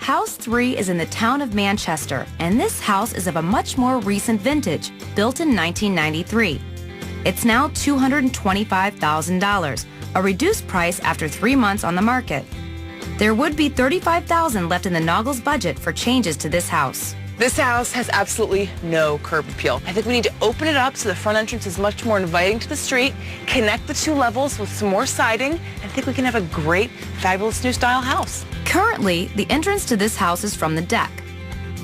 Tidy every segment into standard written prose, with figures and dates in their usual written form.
House 3 is in the town of Manchester, and this house is of a much more recent vintage, built in 1993. It's now $225,000, a reduced price after 3 months on the market. There would be $35,000 left in the Noggles budget for changes to this house. This house has absolutely no curb appeal. I think we need to open it up so the front entrance is much more inviting to the street, connect the two levels with some more siding, and I think we can have a great, fabulous new style house. Currently, the entrance to this house is from the deck,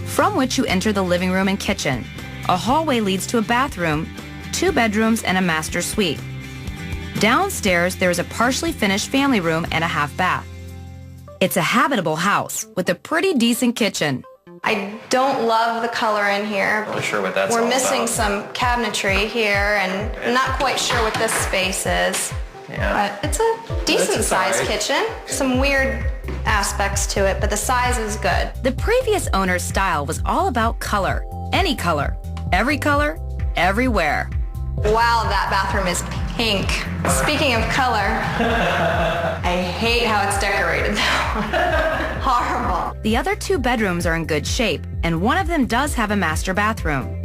from which you enter the living room and kitchen. A hallway leads to a bathroom, 2 bedrooms, and a master suite. Downstairs, there is a partially finished family room and a half bath. It's a habitable house with a pretty decent kitchen. I don't love the color in here. Not sure what that's all We're about. missing some cabinetry here, and I'm not quite sure what this space is. Yeah. But it's a decent sized alright. kitchen. Some weird aspects to it, but the size is good. The previous owner's style was all about color. Any color. Every color. Everywhere. Wow, that bathroom is pink. Speaking of color, I hate how it's decorated though. Horrible. The other 2 bedrooms are in good shape, and one of them does have a master bathroom.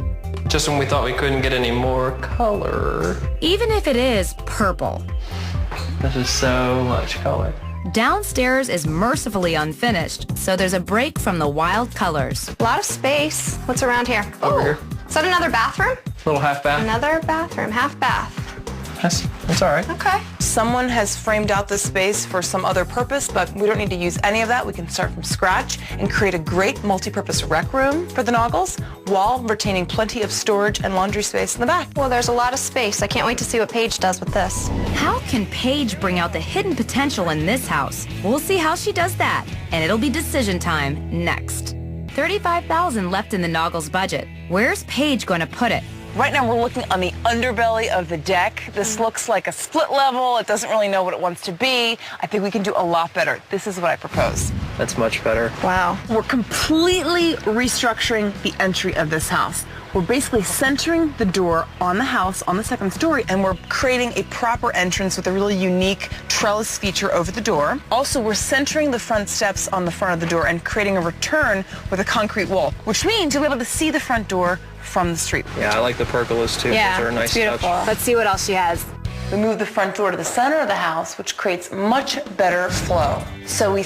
Just when we thought we couldn't get any more color. Even if it is purple. This is so much color. Downstairs is mercifully unfinished, so there's a break from the wild colors. A lot of space. What's around here? Over here. Is that another bathroom? Little half bath. Another bathroom, half bath. That's all right. Okay. Someone has framed out this space for some other purpose, but we don't need to use any of that. We can start from scratch and create a great multi-purpose rec room for the Noggles while retaining plenty of storage and laundry space in the back. Well, there's a lot of space. I can't wait to see what Paige does with this. How can Paige bring out the hidden potential in this house? We'll see how she does that, and it'll be decision time next. $35,000 left in the Noggles budget. Where's Paige going to put it? Right now we're looking on the underbelly of the deck. This looks like a split level. It doesn't really know what it wants to be. I think we can do a lot better. This is what I propose. That's much better. Wow. We're completely restructuring the entry of this house. We're basically centering the door on the house on the second story, and we're creating a proper entrance with a really unique trellis feature over the door. Also, we're centering the front steps on the front of the door and creating a return with a concrete wall, which means you'll be able to see the front door from the street. Yeah, I like the pergolas too. Yeah, Those are a nice it's beautiful. touch. Let's see what else she has. We move the front door to the center of the house, which creates much better flow. So we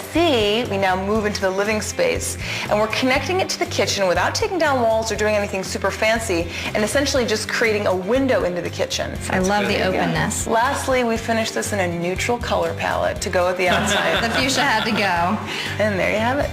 now move into the living space, and we're connecting it to the kitchen without taking down walls or doing anything super fancy, and essentially just creating a window into the kitchen. I love good. the openness. Lastly, we finished this in a neutral color palette to go with the outside. The fuchsia had to go. And there you have it.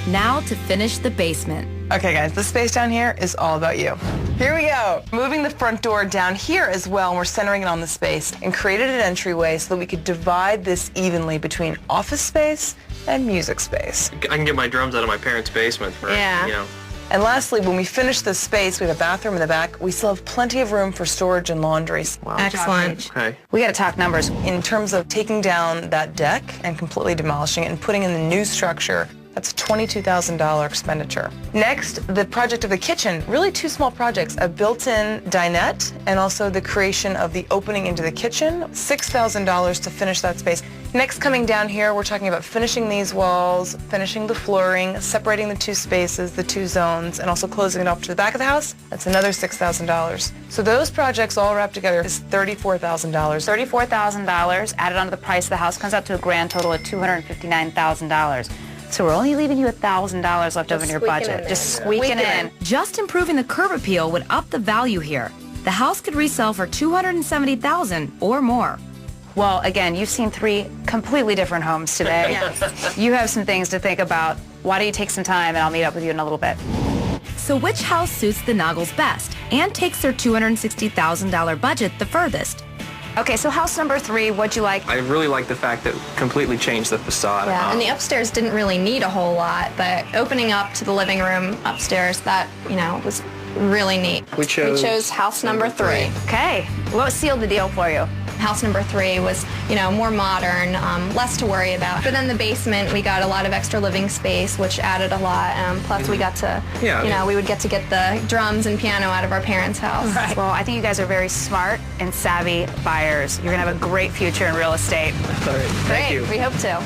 Now to finish the basement. Okay guys, this space down here is all about you. Here we go. Moving the front door down here as well, and we're centering it on the space and created an entryway so that we could divide this evenly between office space and music space. I can get my drums out of my parents' basement for, Yeah. you know. And lastly, when we finish this space, we have a bathroom in the back. We still have plenty of room for storage and laundry. Wow. Excellent. Okay. We got to talk numbers. In terms of taking down that deck and completely demolishing it and putting in the new structure, that's a $22,000 expenditure. Next, the project of the kitchen, really 2 small projects, a built-in dinette and also the creation of the opening into the kitchen, $6,000 to finish that space. Next, coming down here, we're talking about finishing these walls, finishing the flooring, separating the 2 spaces, the 2 zones, and also closing it off to the back of the house. That's another $6,000. So those projects all wrapped together is $34,000. $34,000 added onto the price of the house comes out to a grand total of $259,000. So we're only leaving you $1,000 left over in your budget. Just squeaking in. Just improving the curb appeal would up the value here. The house could resell for $270,000 or more. Well, again, you've seen 3 completely different homes today. You have some things to think about. Why don't you take some time and I'll meet up with you in a little bit. So which house suits the Noggles best and takes their $260,000 budget the furthest? Okay, so house number 3, what'd you like? I really like the fact that it completely changed the facade. Yeah, and the upstairs didn't really need a whole lot, but opening up to the living room upstairs, that, was really neat. We chose house number 3. Okay, what sealed the deal for you? House number 3 was, more modern, less to worry about. But then the basement, we got a lot of extra living space, which added a lot. Plus, we got to, we would get the drums and piano out of our parents' house. Right. Well, I think you guys are very smart and savvy buyers. You're going to have a great future in real estate. All right. Thank you. We hope to.